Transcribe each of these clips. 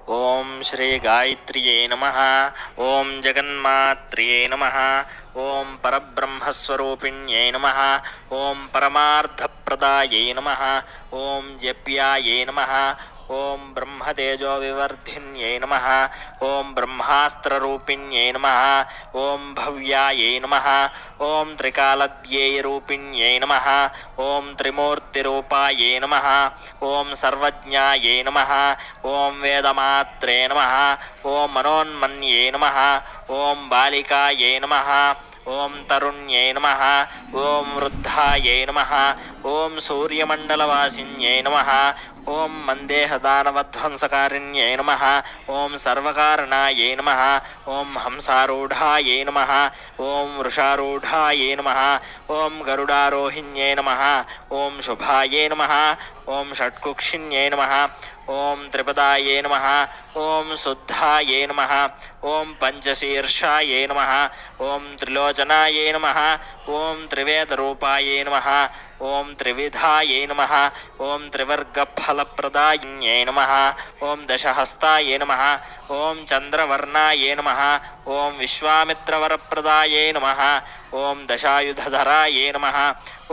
ఓం శ్రీ గాయత్ర్యై నమః. ఓం జగన్మాత్ర్యై నమః. ఓం పరబ్రహ్మస్వరూపిణ్యై నమః. ఓం పరమార్థప్రదాయై నమః. ఓం జప్యాయై నమః. ఓం బ్రహ్మతేజో వివర్ధిన్యై నమః. ఓం బ్రహ్మాస్త్రరూపిణ్యై నమః. ఓం భవ్యాయై నమః. ఓం త్రికాలద్యై రూపిణ్యై నమః. ఓం త్రిమూర్తిరూపాయై నమః. ఓం సర్వజ్ఞాయై నమః. ఓం వేదమాత్రే నమః. ఓం మనోన్మన్యై నమః. ఓం బాలికాయై నమః. ఓం తరుణ్యై నమః. ఓం వృద్ధాయై నమః. ఓం సూర్యమండలవాసిన్యై నమః. ఓం మందేహదానవధ్వంసకారిణ్యై నమః. ఓం సర్వకారణాయై నమః. ఓం హంసారూఢాయై నమః. ఓం వృషారూఢాయై నమః. ఓం గరుడారోహిణ్యై నమః. ఓం శుభాయై నమః. ఓం షట్కుక్షిణ్యై నమః. ఓం త్రిపదాయై నమః. ఓం శుద్ధాయై నమః. ఓం పంచశీర్షాయై నమః. ఓం త్రిలోచనాయై నమః. ఓం త్రివేదరూపాయై నమః. ఓం త్రివిధాయై నమః. ఓం త్రివర్గఫలప్రదాయిన్యై నమః. ఓం దశహస్తాయై నమః. ఓం చంద్రవర్ణాయై నమః. ఓం విశ్వామిత్రవరప్రదాయై నమః. ఓం దశాయుధధరాయై నమః.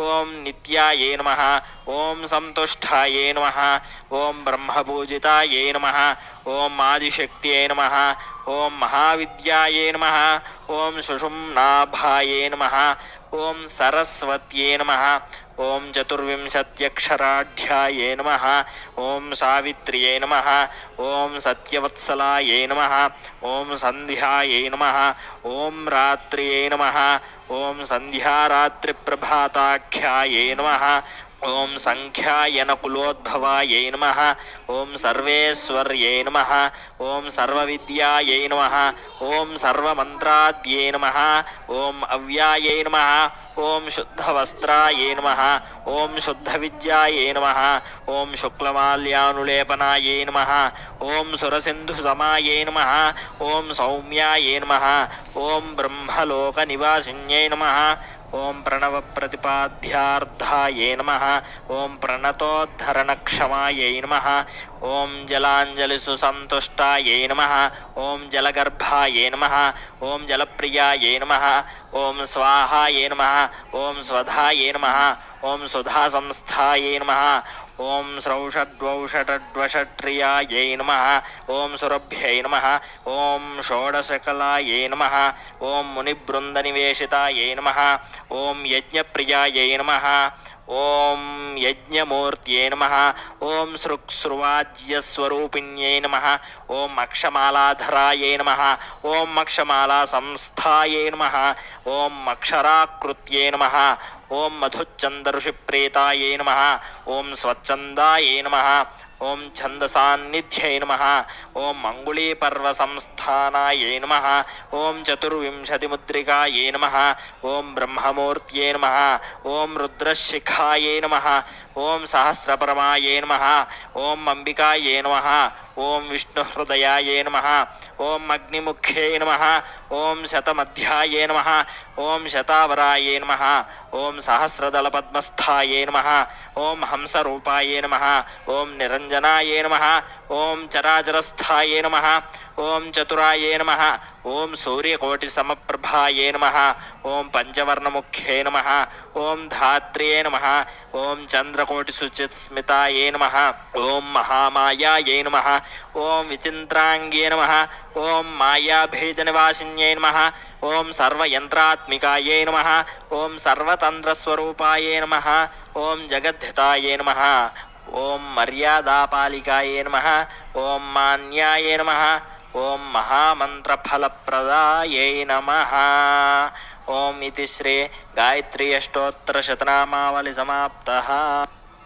ఓం నిత్యాయై నమః. ఓం సంతుష్టాయై నమః. ఓం బ్రహ్మపూజితాయై నమః. ఓం ఆదిశక్త్యై నమః. ఓం మహావిద్యాయై నమః. ఓం సుషుమ్నాభాయై నమః. ఓం సరస్వత్యై నమః. ఓం చతుర్వింశత్యక్షరాఢ్యాయై నమః. ఓం సావిత్ర్యై నమః. ఓం సత్యవత్సలాయై నమః. ఓం సంధ్యాయై నమః. ఓం రాత్ర్యై నమః. ఓం సంధ్యారాత్రిప్రభాతాఖ్యాయై నమః. ఓం సంఖ్యాయనకులోద్భవాయై నమః. ఓం సర్వేశ్వర్యై నమః. ఓం సర్వవిద్యాయై నమః. ఓం సర్వమంత్రాద్యై నమః. ఓం అవ్యాయై నమః. ఓం శుద్ధవస్త్రాయై నమః. ఓం శుద్ధవిద్యాయై నమః. ఓం శుక్లమాల్యానులేపనాయై నమః. ఓం సురసింధుసమాయై నమః. ఓం సౌమ్యాయై నమః. ఓం బ్రహ్మలోకనివాసిన్యై నమః. ఓం ప్రణవప్రతిపాద్యార్థాయై నమః. ఓం ప్రణతోద్ధరణక్షమాయై నమః. ఓం జలాంజలిసుసంతుష్టాయై నమః. ఓం జలగర్భాయై నమః. ఓం జలప్రియాయై నమః. ఓం స్వాహాయై నమః. ఓం స్వధాయై నమః. ఓం సుధాసంస్థాయై నమః. ఓం స్రౌషడ్వౌషటడ్వషట్రియాయై నమః. ఓం సురభ్యై నమః. ఓం షోడశకలాయై నమః. ఓం మునిబృందనివేశితాయై నమః. ఓం యజ్ఞప్రియాయై నమః. ఓం యజ్ఞమూర్త్యై నమః. ఓం సృక్స్రువాజ్యస్వరూపిణ్యై నమః. ఓం అక్షమాలాధరాయై నమః. ఓం అక్షమాలా సంస్థాయై నమః. ఓం అక్షరాకృత్యై నమః. ఓం మధుచ్చందఋషిప్రీతాయై నమః. ఓం స్వచ్ఛందాయై నమః. ఓం ఛందసాన్నిధ్యై నమః. ఓం అంగుళీపర్వసంస్థానాయై నమః. ఓం చతుర్వింశతిముద్రికాయై నమః. ఓం బ్రహ్మమూర్త్యై నమః. ఓం రుద్రశిఖాయై నమః. ఓం సహస్రపరమాయై నమః. ఓం అంబికాయై నమః. ఓం విష్ణుహృదయాయై నమః. ఓం అగ్నిముఖ్యై నమః. ఓం శతమధ్యాయై నమః. ఓం శతావరాయై నమః. ఓం సహస్రదళపద్మస్థాయై నమః. ఓం హంసరూపాయై నమః. ఓం నిరంజనాయై నమః. ఓం చరాచరస్థాయై నమః. ఓం చతురాయై నమః. ఓం సూర్యకోటిసమప్రభాయై నమః. ఓం పంచవర్ణముఖ్యై నమః. ఓం ధాత్ర్యై నమః. ఓం చంద్రకోటిసుచిస్మితాయై నమః. ఓం మహామాయాయై నమః. ఓం విచింత్రాంగ్యై నమః. ఓం మాయాభీజనివాసిన్యై నమః. ఓం సర్వయంత్రాత్మికాయై నమః. ఓం సర్వతంత్రస్వరూపాయై నమః. ఓం జగద్ధితాయై నమః. ఓం మర్యాదాపాలికాయై నమః. ఓం మాన్యాయై నమః. ఓం మహామంత్రఫలప్రదాయై నమః. ఓం ఇతి శ్రీ గాయత్రీ అష్టోత్తరశతనామావళి సమాప్తః.